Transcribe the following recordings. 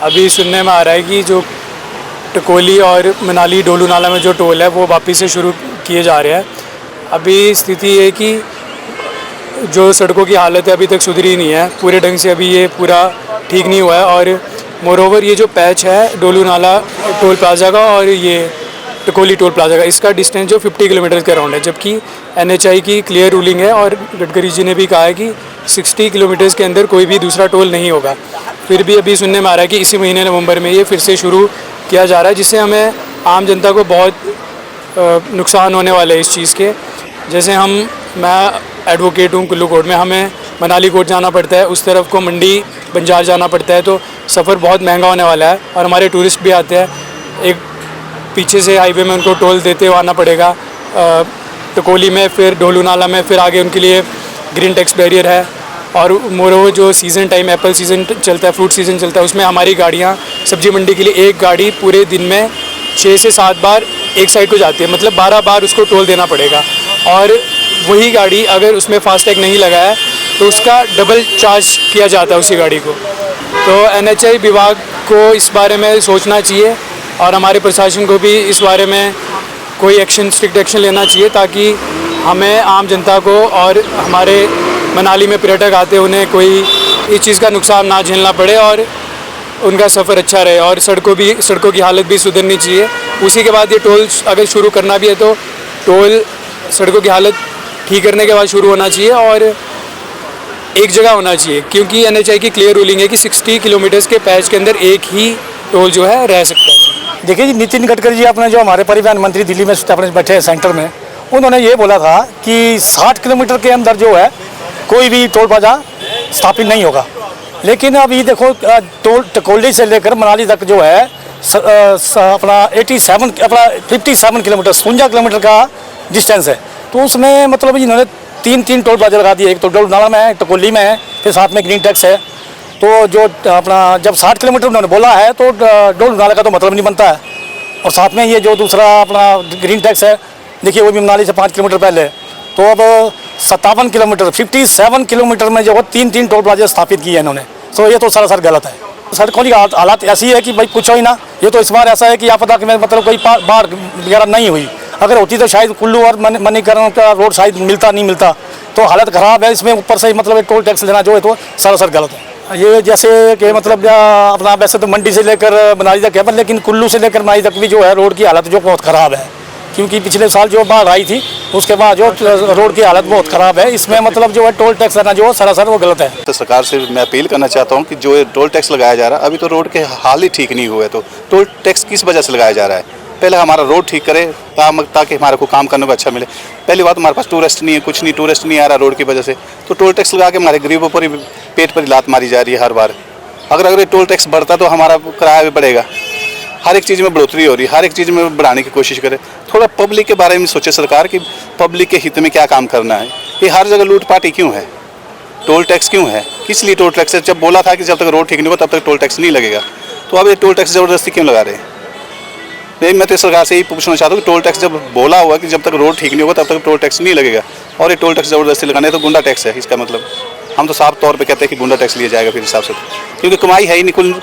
अभी सुनने में आ रहा है कि जो टकोली और मनाली डोलू नाला में जो टोल है वो वापस से शुरू किए जा रहे हैं। अभी स्थिति ये कि जो सड़कों की हालत है अभी तक सुधरी नहीं है पूरे ढंग से, अभी ये पूरा ठीक नहीं हुआ है। और मोरोवर ये जो पैच है डोलू नाला टोल प्लाजा का और ये टकोली टोल प्लाजा का, इसका डिस्टेंस जो 50 किलोमीटर के अराउंड है, जबकि NHAI की क्लियर रूलिंग है और गडकरी जी ने भी कहा है कि 60 किलोमीटर्स के अंदर कोई भी दूसरा टोल नहीं होगा। फिर भी अभी सुनने में आ रहा है कि इसी महीने नवंबर में ये फिर से शुरू किया जा रहा है, जिससे हमें आम जनता को बहुत नुकसान होने वाले हैं इस चीज़ के। जैसे मैं एडवोकेट हूँ कुल्लू कोर्ट में, हमें मनाली कोर्ट जाना पड़ता है, उस तरफ को मंडी बंजार जाना पड़ता है, तो सफ़र बहुत महंगा होने वाला है। और हमारे टूरिस्ट भी आते हैं, एक पीछे से हाईवे में उनको टोल देते हुए आना पड़ेगा टकोली में, फिर डोलू नाला में, फिर आगे उनके लिए ग्रीन टैक्स बैरियर है। और मोरोवर जो सीज़न टाइम एप्पल सीज़न चलता है, फ्रूट सीज़न चलता है, उसमें हमारी गाड़ियाँ सब्जी मंडी के लिए एक गाड़ी पूरे दिन में 6 से 7 बार एक साइड को जाती है, मतलब 12 बार उसको टोल देना पड़ेगा। और वही गाड़ी अगर उसमें फास्टैग नहीं लगा है तो उसका डबल चार्ज किया जाता है उसी गाड़ी को। तो NHAI विभाग को इस बारे में सोचना चाहिए और हमारे प्रशासन को भी इस बारे में कोई एक्शन, स्ट्रिक्ट एक्शन लेना चाहिए, ताकि हमें आम जनता को और हमारे मनाली में पर्यटक आते उन्हें कोई इस चीज़ का नुकसान ना झेलना पड़े और उनका सफ़र अच्छा रहे। और सड़कों की हालत भी सुधरनी चाहिए। उसी के बाद ये टोल अगर शुरू करना भी है तो टोल सड़कों की हालत ठीक करने के बाद शुरू होना चाहिए और एक जगह होना चाहिए, क्योंकि NHAI की क्लियर रूलिंग है कि 60 किलोमीटर्स के पैच के अंदर एक ही टोल जो है रह सकता है। देखिए जी, नितिन गडकरी जी अपने जो हमारे परिवहन मंत्री दिल्ली में अपने बैठे हैं सेंटर में, उन्होंने ये बोला था कि 60 किलोमीटर के अंदर जो है कोई भी टोल प्लाजा स्थापित नहीं होगा। लेकिन अब ये देखो, टोल टकोली से लेकर मनाली तक जो है अपना 57 किलोमीटर 57 किलोमीटर का डिस्टेंस है। तो उसमें मतलब इन्होंने तीन टोल प्लाजा लगा दिए, एक तो डोल नाला में है, टकोली में है, फिर साथ में ग्रीन टैक्स है। तो जो अपना जब 60 किलोमीटर उन्होंने बोला है तो डोल नाला का तो मतलब नहीं बनता है। और साथ में ये जो दूसरा अपना ग्रीन टैक्स है, देखिए वो भी मनाली से 5 किलोमीटर पहले। तो अब 57 किलोमीटर में जो है तीन टोल प्लाजा स्थापित किए हैं इन्होंने। तो ये तो सरासर गलत है। सड़कों की हालत ऐसी है कि भाई पूछो ही ना। ये तो इस बार ऐसा है कि आपदा में मतलब कोई बाढ़ वगैरह नहीं हुई, अगर होती तो शायद कुल्लू और मणिकरण का रोड शायद नहीं मिलता। तो हालत ख़राब है, इसमें ऊपर से मतलब टोल टैक्स लेना जो है तो सरासर गलत है। ये जैसे कि मतलब अपना वैसे तो मंडी से लेकर मनाली तक है, लेकिन कुल्लू से लेकर मनाली तक भी जो है रोड की हालत जो बहुत ख़राब है, क्योंकि पिछले साल जो बाढ़ आई थी उसके बाद जो रोड की हालत बहुत ख़राब है। इसमें मतलब जो है टोल टैक्स लेना जो सरासर वो गलत है। तो सरकार से मैं अपील करना चाहता हूँ कि जो टोल टैक्स लगाया जा रहा है, अभी तो रोड के हाल ही ठीक नहीं हुए, तो टोल टैक्स किस वजह से लगाया जा रहा है? पहले हमारा रोड ठीक करे ताकि हमारे को काम करने को अच्छा मिले। पहली बात, हमारे पास टूरिस्ट नहीं है, कुछ नहीं, टूरिस्ट नहीं आ रहा रोड की वजह से, तो टोल टैक्स लगा के हमारे गरीबों पर ही पेट पर ही लात मारी जा रही है हर बार। अगर ये टोल टैक्स बढ़ता तो हमारा किराया भी बढ़ेगा। हर एक चीज़ में बढ़ोतरी हो रही है, हर एक चीज़ में बढ़ाने की कोशिश करे। थोड़ा पब्लिक के बारे में सोचे सरकार कि पब्लिक के हित में क्या काम करना है। ये हर जगह लूटपाट क्यों है? टोल टैक्स क्यों है? किस लिए टोल टैक्स है? जब बोला था कि जब तक रोड ठीक नहीं होगा तब तक टोल टैक्स नहीं लगेगा, तो अब ये टोल टैक्स ज़बरदस्ती क्यों लगा रहे हैं? नहीं, मैं तो सरकार से यही पूछना चाहता हूँ कि टोल टैक्स जब बोला हुआ कि जब तक रोड ठीक नहीं होगा तब तक टोल टैक्स नहीं लगेगा, और ये टोल टैक्स ज़बरदस्ती लगाने तो गुंडा टैक्स है। इसका मतलब हम तो साफ तौर पे कहते हैं कि गुंडा टैक्स लिया जाएगा फिर हिसाब से, क्योंकि कमाई है ही नहीं। कुल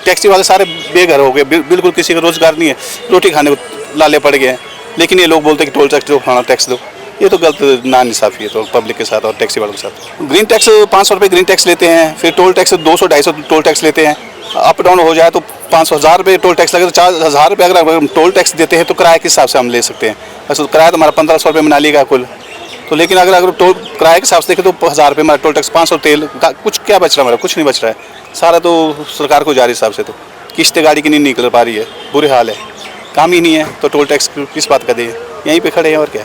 टैक्सी वाले सारे बेघर हो गए, बिल्कुल किसी का रोजगार नहीं है, रोटी खाने को लाले पड़ गए हैं। लेकिन ये लोग बोलते हैं कि टोल टैक्स दो, हाँ टैक्स दो। ये तो गलत नाइंसाफ़ी है तो पब्लिक के साथ और टैक्सी वालों के साथ। ग्रीन टैक्स 500 रुपये ग्रीन टैक्स लेते हैं, फिर टोल टैक्स 200-250 टोल टैक्स लेते हैं। अप डाउन हो जाए तो 500-1000 रुपये टोल टैक्स लगे, तो 4000 रुपये अगर हम टोल टैक्स देते हैं तो किराए के हिसाब से हम ले सकते हैं। वैसे तो किराया तो हमारा 1500 रुपये मनाली का कुल। तो लेकिन अगर टोल किराए के हिसाब से देखें तो 1000 रुपये हमारा टोल टैक्स, 500 तेल, कुछ क्या बच रहा है? हमारा कुछ नहीं बच रहा है, सारा तो सरकार को जा रही हिसाब से। तो किस्तें गाड़ी की नहीं निकल पा रही है, बुरे हाल है, काम ही नहीं है, तो टोल टैक्स किस बात का दें? यहीं पे खड़े हैं और क्या।